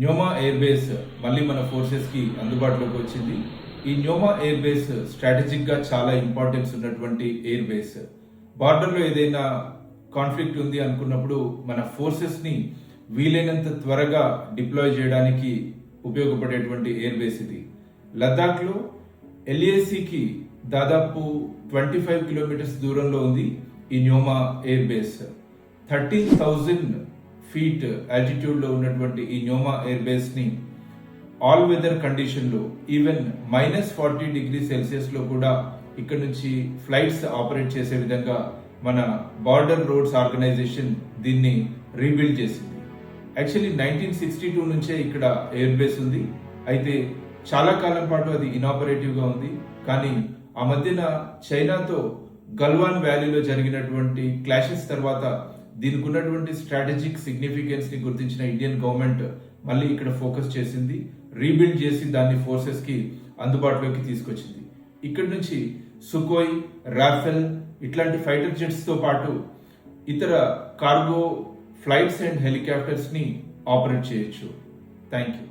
న్యోమా air base మళ్ళీ మన ఫోర్సెస్కి అందుబాటులోకి వచ్చింది. ఈ న్యోమా ఎయిర్ బేస్ స్ట్రాటజిక్గా చాలా ఇంపార్టెన్స్ ఉన్నటువంటి ఎయిర్ బేస్. బార్డర్లో ఏదైనా కాన్ఫ్లిక్ట్ ఉంది అనుకున్నప్పుడు మన ఫోర్సెస్ని వీలైనంత త్వరగా డిప్లాయ్ చేయడానికి ఉపయోగపడేటువంటి ఎయిర్ బేస్ ఇది. లద్దాఖ్లో LACకి దాదాపు 25 కిలోమీటర్స్ దూరంలో ఉంది ఈ న్యోమా ఎయిర్ బేస్. 13,000 ఫీట్ ఆల్టిట్యూడ్లో ఉన్నటువంటి ఈ న్యోమా ఎయిర్ బేస్ని ఆల్ వెదర్ కండిషన్లో ఈవెన్ -40°C కూడా ఇక్కడ నుంచి ఫ్లైట్స్ ఆపరేట్ చేసే విధంగా మన బార్డర్ రోడ్స్ ఆర్గనైజేషన్ దీన్ని రీబిల్డ్ చేసింది. యాక్చువల్లీ 1962 నుంచే ఇక్కడ ఎయిర్ బేస్ ఉంది. అయితే చాలా కాలం పాటు అది ఇనాపరేటివ్గా ఉంది. కానీ ఆ మధ్యన చైనాతో గల్వాన్ వ్యాలీలో జరిగినటువంటి క్లాషెస్ తర్వాత దీనికి ఉన్నటువంటి స్ట్రాటజిక్ సిగ్నిఫికెన్స్ ని గుర్తించిన ఇండియన్ గవర్నమెంట్ మళ్ళీ ఇక్కడ ఫోకస్ చేసింది, రీబిల్డ్ చేసి దాన్ని ఫోర్సెస్ కి అందుబాటులోకి తీసుకొచ్చింది. ఇక్కడ నుంచి సుకోయ్, రాఫెల్ ఇట్లాంటి ఫైటర్ జెట్స్ తో పాటు ఇతర కార్గో ఫ్లైట్స్ అండ్ హెలికాప్టర్స్ ని ఆపరేట్ చేయొచ్చు. Thank you.